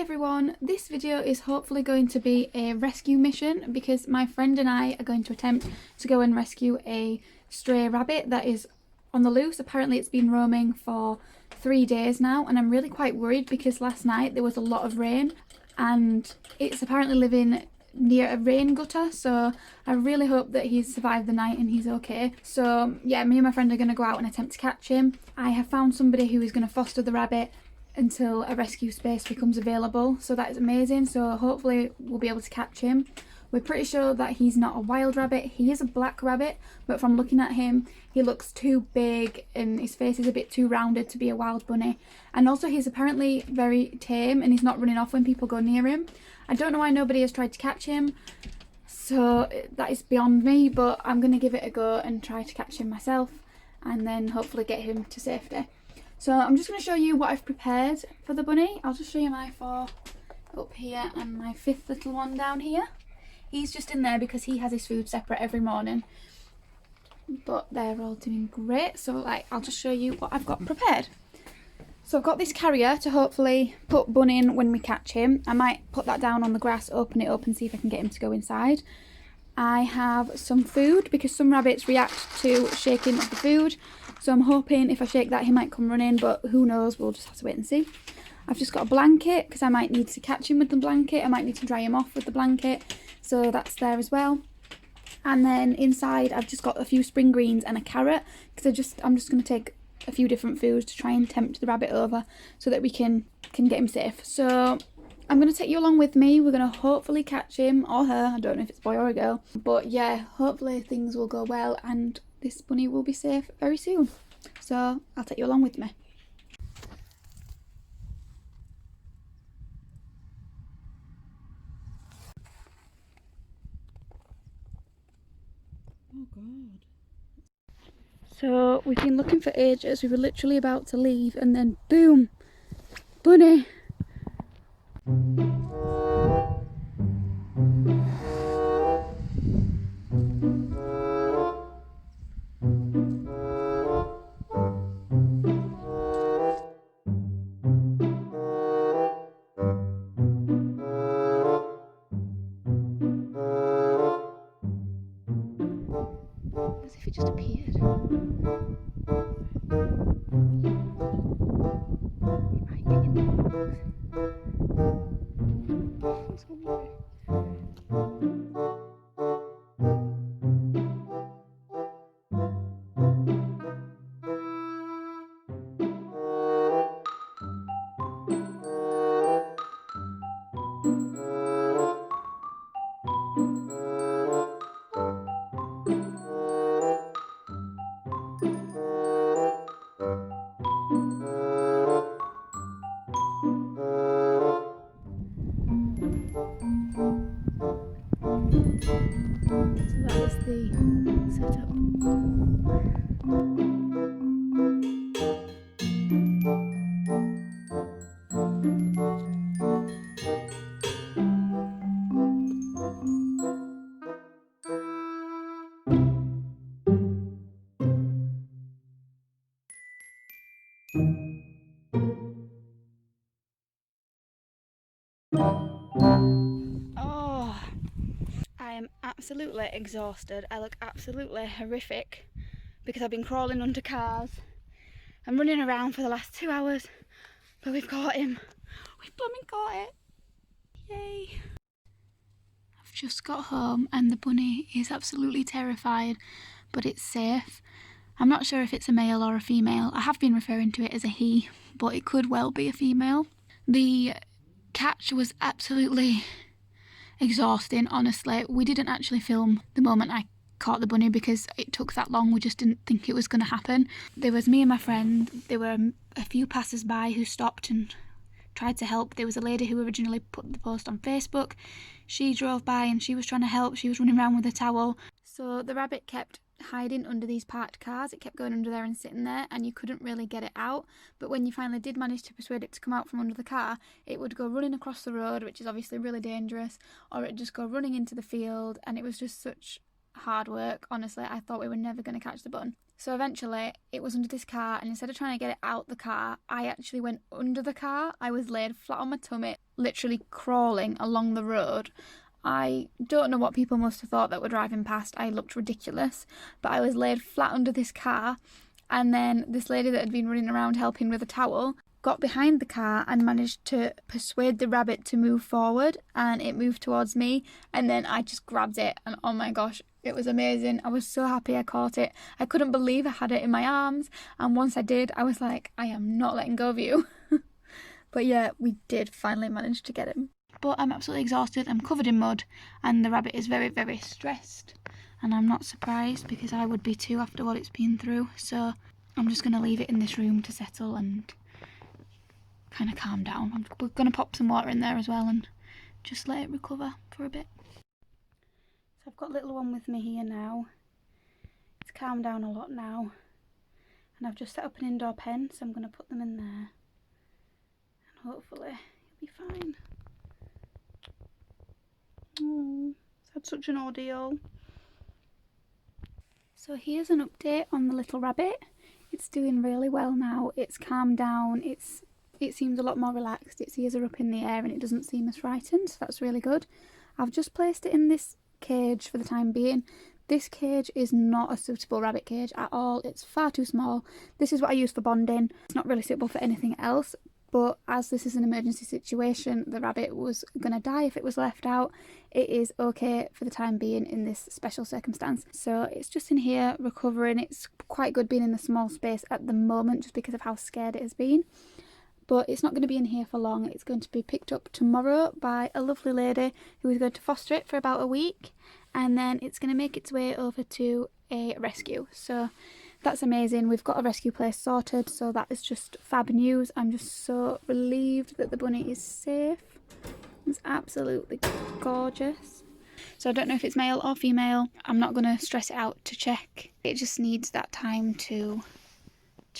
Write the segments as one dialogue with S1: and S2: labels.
S1: everyone, this video is hopefully going to be a rescue mission because my friend and I are going to attempt to go and rescue a stray rabbit that is on the loose. Apparently it's been roaming for 3 days now, and I'm really quite worried because last night there was a lot of rain and it's apparently living near a rain gutter, so I really hope that he's survived the night and he's okay. So yeah, me and my friend are going to go out and attempt to catch him. I have found somebody who is going to foster the rabbit until a rescue space becomes available, so that is amazing. So hopefully we'll be able to catch him. We're pretty sure that he's not a wild rabbit. He is a black rabbit, but from looking at him he looks too big and his face is a bit too rounded to be a wild bunny. And also he's apparently very tame and he's not running off when people go near him. I don't know why nobody has tried to catch him, so that is beyond me, but I'm going to give it a go and try to catch him myself and then hopefully get him to safety. So I'm just going to show you what I've prepared for the bunny. I'll just show you my 4 up here and my 5th little one down here. He's just in there because he has his food separate every morning. But they're all doing great. So I'll just show you what I've got prepared. So I've got this carrier to hopefully put Bun in when we catch him. I might put that down on the grass, open it up and see if I can get him to go inside. I have some food because some rabbits react to shaking of the food. So I'm hoping if I shake that he might come running, but who knows, we'll just have to wait and see. I've just got a blanket because I might need to catch him with the blanket. I might need to dry him off with the blanket, so that's there as well. And then inside I've just got a few spring greens and a carrot because I'm just going to take a few different foods to try and tempt the rabbit over so that we can get him safe. So I'm going to take you along with me. We're going to hopefully catch him or her. I don't know if it's a boy or a girl, but yeah, hopefully things will go well and this bunny will be safe very soon. So I'll take you along with me.
S2: Oh God.
S1: So we've been looking for ages. We were literally about to leave and then boom, bunny. As if it just appeared. He might get in the box. I'm so worried. So that is the setup. Oh, I am absolutely exhausted. I look absolutely horrific because I've been crawling under cars and running around for the last 2 hours, but we've caught him. We've blooming caught it. Yay. I've just got home and the bunny is absolutely terrified, but it's safe. I'm not sure if it's a male or a female. I have been referring to it as a he, but it could well be a female. The catch was absolutely exhausting, honestly. We didn't actually film the moment I caught the bunny because it took that long. We just didn't think it was going to happen. There was me and my friend. There were a few passers-by who stopped and tried to help. There was a lady who originally put the post on Facebook. She drove by and she was trying to help. She was running around with a towel. So the rabbit kept hiding under these parked cars. It kept going under there and sitting there and you couldn't really get it out. But when you finally did manage to persuade it to come out from under the car, it would go running across the road, which is obviously really dangerous, or it'd just go running into the field, and it was just such hard work. Honestly, I thought we were never going to catch the bun. So eventually it was under this car, and instead of trying to get it out the car, I actually went under the car. I was laid flat on my tummy, literally crawling along the road. I don't know what people must have thought that were driving past. I looked ridiculous, but I was laid flat under this car, and then this lady that had been running around helping with a towel got behind the car and managed to persuade the rabbit to move forward, and it moved towards me, and then I just grabbed it, and oh my gosh, it was amazing. I was so happy I caught it. I couldn't believe I had it in my arms, and once I did, I was like, I am not letting go of you. But yeah, we did finally manage to get him. But I'm absolutely exhausted. I'm covered in mud, and the rabbit is very, very stressed, and I'm not surprised because I would be too after what it's been through. So I'm just going to leave it in this room to settle and kind of calm down. We're going to pop some water in there as well and just let it recover for a bit. So I've got little one with me here now. It's calmed down a lot now, and I've just set up an indoor pen, so I'm going to put them in there, and hopefully he'll be fine. Oh, it's had such an ordeal. So here's an update on the little rabbit. It's doing really well now. It's calmed down. It seems a lot more relaxed. Its ears are up in the air and it doesn't seem as frightened, so that's really good. I've just placed it in this cage for the time being. This cage is not a suitable rabbit cage at all. It's far too small. This is what I use for bonding. It's not really suitable for anything else, but as this is an emergency situation, the rabbit was going to die if it was left out. It is okay for the time being in this special circumstance. So it's just in here recovering. It's quite good being in the small space at the moment just because of how scared it has been. But it's not going to be in here for long. It's going to be picked up tomorrow by a lovely lady who is going to foster it for about a week, and then it's going to make its way over to a rescue. So that's amazing. We've got a rescue place sorted, so that is just fab news. I'm just so relieved that the bunny is safe. It's absolutely gorgeous. So I don't know if it's male or female. I'm not going to stress it out to check. It just needs that time to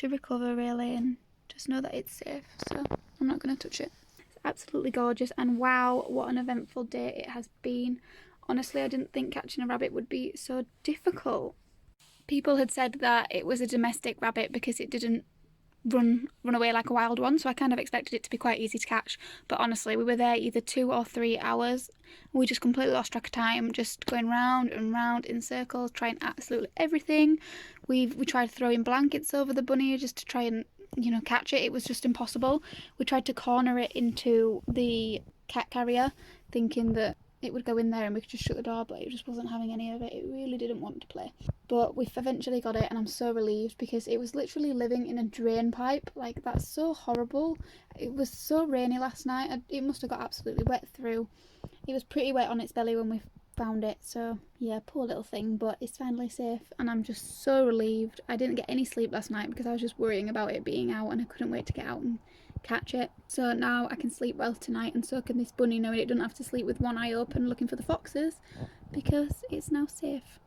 S1: recover really, and just know that it's safe, so I'm not going to touch it. It's absolutely gorgeous, and wow, what an eventful day it has been. Honestly, I didn't think catching a rabbit would be so difficult. People had said that it was a domestic rabbit because it didn't run away like a wild one, so I kind of expected it to be quite easy to catch, but honestly, we were there either 2 or 3 hours. We just completely lost track of time, just going round and round in circles, trying absolutely everything. We tried throwing blankets over the bunny just to try and catch it. It was just impossible. We tried to corner it into the cat carrier, thinking that it would go in there and we could just shut the door, but it just wasn't having any of it. It really didn't want to play. But we've eventually got it, and I'm so relieved because it was literally living in a drain pipe. Like, that's so horrible. It was so rainy last night. It must have got absolutely wet through. It was pretty wet on its belly when we found it, so yeah, poor little thing, but it's finally safe, and I'm just so relieved. I didn't get any sleep last night because I was just worrying about it being out, and I couldn't wait to get out and catch it. So now I can sleep well tonight, and so can this bunny, knowing it doesn't have to sleep with one eye open looking for the foxes because it's now safe.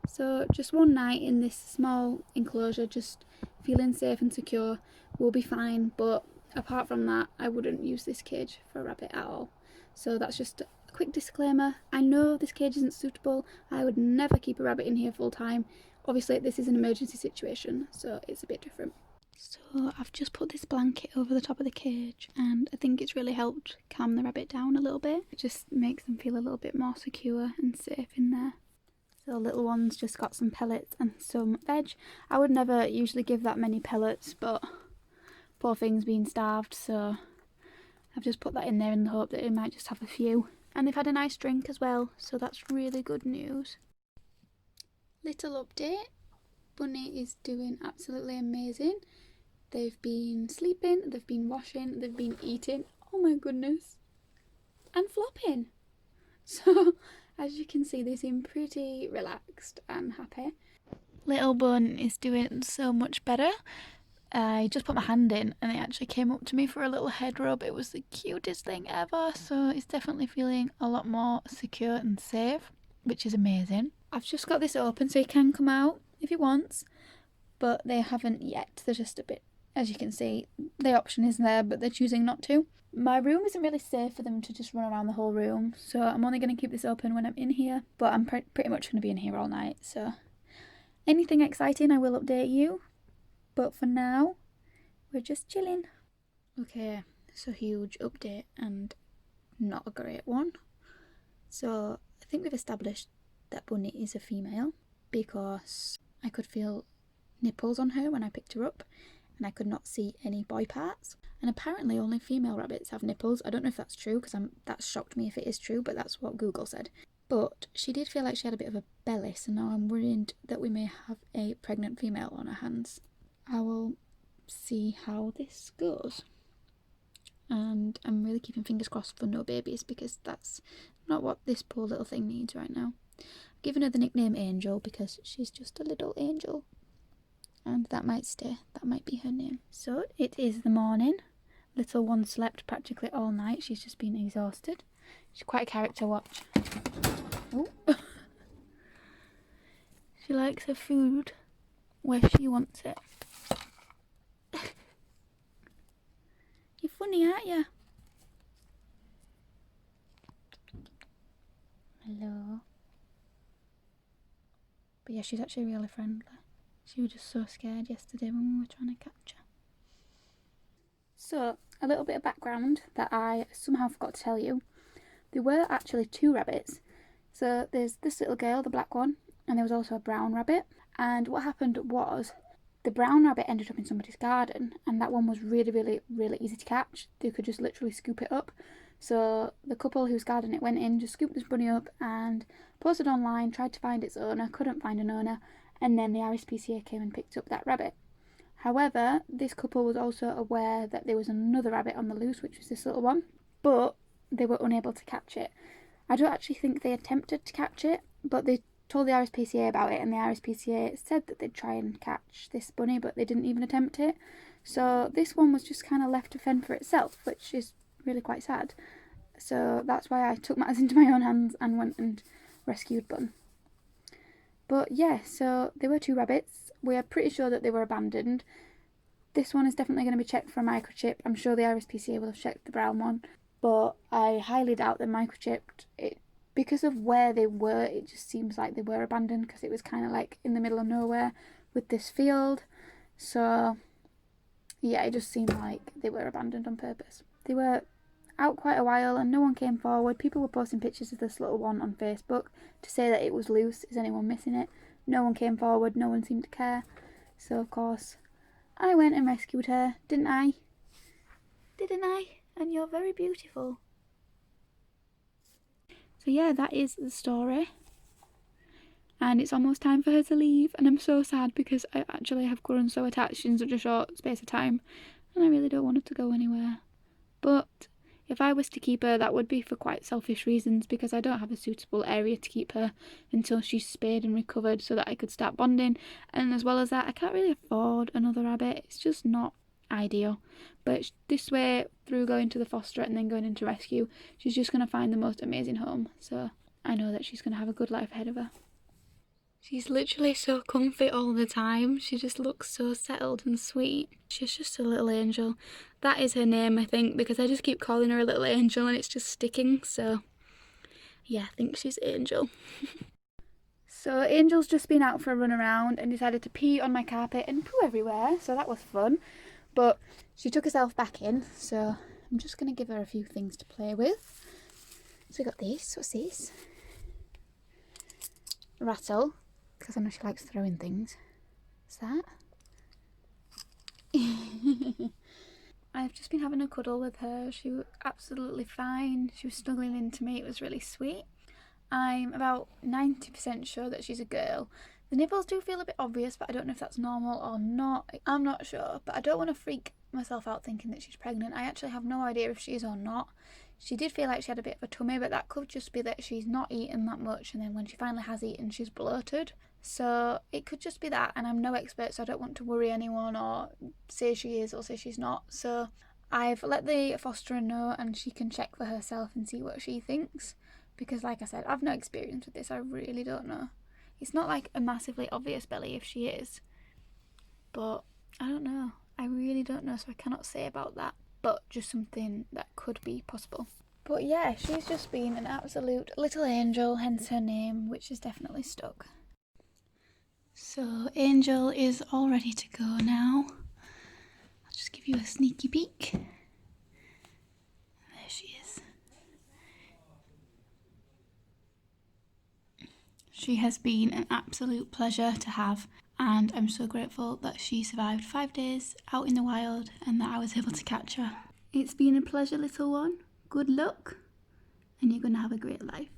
S1: So just one night in this small enclosure, just feeling safe and secure, will be fine, but apart from that, I wouldn't use this cage for a rabbit at all. So that's just a quick disclaimer. I know this cage isn't suitable. I would never keep a rabbit in here full time. Obviously this is an emergency situation, so it's a bit different. So I've just put this blanket over the top of the cage, and I think it's really helped calm the rabbit down a little bit. It just makes them feel a little bit more secure and safe in there. So little one's just got some pellets and some veg. I would never usually give that many pellets, but poor thing's been starved, so I've just put that in there in the hope that it might just have a few. And they've had a nice drink as well, so that's really good news. Little update. Bunny is doing absolutely amazing. They've been sleeping, they've been washing, they've been eating. Oh my goodness. And flopping. So as you can see, they seem pretty relaxed and happy. Little Bun is doing so much better. I just put my hand in and it actually came up to me for a little head rub. It was the cutest thing ever, so it's definitely feeling a lot more secure and safe, which is amazing. I've just got this open so he can come out if he wants, but they haven't yet. They're just a bit, as you can see, the option is there, but they're choosing not to. My room isn't really safe for them to just run around the whole room, so I'm only going to keep this open when I'm in here, but I'm pretty much going to be in here all night, so Anything exciting I will update you, but for now we're just chilling. Okay, so huge update and not a great one. So I think we've established that Bunny is a female because I could feel nipples on her when I picked her up and I could not see any boy parts. And apparently only female rabbits have nipples. I don't know if that's true because that's shocked me if it is true, but that's what Google said. But she did feel like she had a bit of a belly, so now I'm worried that we may have a pregnant female on our hands. I will see how this goes. And I'm really keeping fingers crossed for no babies because that's not what this poor little thing needs right now. I've given her the nickname Angel because she's just a little angel. And that might stay. That might be her name. So it is the morning. Little one slept practically all night. She's just been exhausted. She's quite a character watch. Oh. She likes her food where she wants it. You're funny, aren't you? Hello. But yeah, she's actually really friendly. She was just so scared yesterday when we were trying to catch her. So, a little bit of background that I somehow forgot to tell you. There were actually 2 rabbits. So there's this little girl, the black one, and there was also a brown rabbit. And what happened was the brown rabbit ended up in somebody's garden, and that one was really, really, really easy to catch. They could just literally scoop it up. So the couple whose garden it went in just scooped this bunny up and posted online, tried to find its owner, couldn't find an owner, and then the RSPCA came and picked up that rabbit. However, this couple was also aware that there was another rabbit on the loose, which was this little one, but they were unable to catch it. I don't actually think they attempted to catch it, but they told the RSPCA about it, and the RSPCA said that they'd try and catch this bunny, but they didn't even attempt it. So this one was just kind of left to fend for itself, which is really quite sad. So that's why I took matters into my own hands and went and rescued Bun. But yeah, so there were 2 rabbits. We are pretty sure that they were abandoned. This one is definitely going to be checked for a microchip. I'm sure the RSPCA will have checked the brown one, but I highly doubt they're microchipped. Because of where they were, it just seems like they were abandoned because it was kind of like in the middle of nowhere with this field. So yeah, it just seemed like they were abandoned on purpose. They were out quite a while and no one came forward. People were posting pictures of this little one on Facebook to say that it was loose. Is anyone missing it? No one came forward. No one seemed to care. So of course I went and rescued her, didn't I? Didn't I? And you're very beautiful. So yeah, that is the story. And it's almost time for her to leave, and I'm so sad because I actually have grown so attached in such a short space of time, and I really don't want her to go anywhere. But if I was to keep her, that would be for quite selfish reasons, because I don't have a suitable area to keep her until she's spayed and recovered so that I could start bonding. And as well as that, I can't really afford another rabbit. It's just not ideal. But this way, through going to the foster and then going into rescue, she's just going to find the most amazing home. So I know that she's going to have a good life ahead of her. She's literally so comfy all the time. She just looks so settled and sweet. She's just a little angel. That is her name, I think, because I just keep calling her a little angel and it's just sticking. So yeah, I think she's Angel. So Angel's just been out for a run around and decided to pee on my carpet and poo everywhere. So that was fun. But she took herself back in. So I'm just going to give her a few things to play with. So we got this. What's this? Rattle. Because I know she likes throwing things. What's that? I've just been having a cuddle with her. She was absolutely fine. She was snuggling into me. It was really sweet. I'm about 90% sure that she's a girl. The nipples do feel a bit obvious, but I don't know if that's normal or not. I'm not sure, but I don't want to freak myself out thinking that she's pregnant. I actually have no idea if she is or not. She did feel like she had a bit of a tummy, but that could just be that she's not eaten that much, and then when she finally has eaten, she's bloated. So it could just be that, and I'm no expert, so I don't want to worry anyone or say she is or say she's not. So I've let the fosterer know, and she can check for herself and see what she thinks. Because like I said, I've no experience with this, I really don't know. It's not like a massively obvious belly if she is. But I don't know. I really don't know, so I cannot say about that. But just something that could be possible. But yeah, she's just been an absolute little angel, hence her name, which is definitely stuck. So Angel is all ready to go now. I'll just give you a sneaky peek. There she is. She has been an absolute pleasure to have, and I'm so grateful that she survived 5 days out in the wild and that I was able to catch her. It's been a pleasure, little one. Good luck, and you're going to have a great life.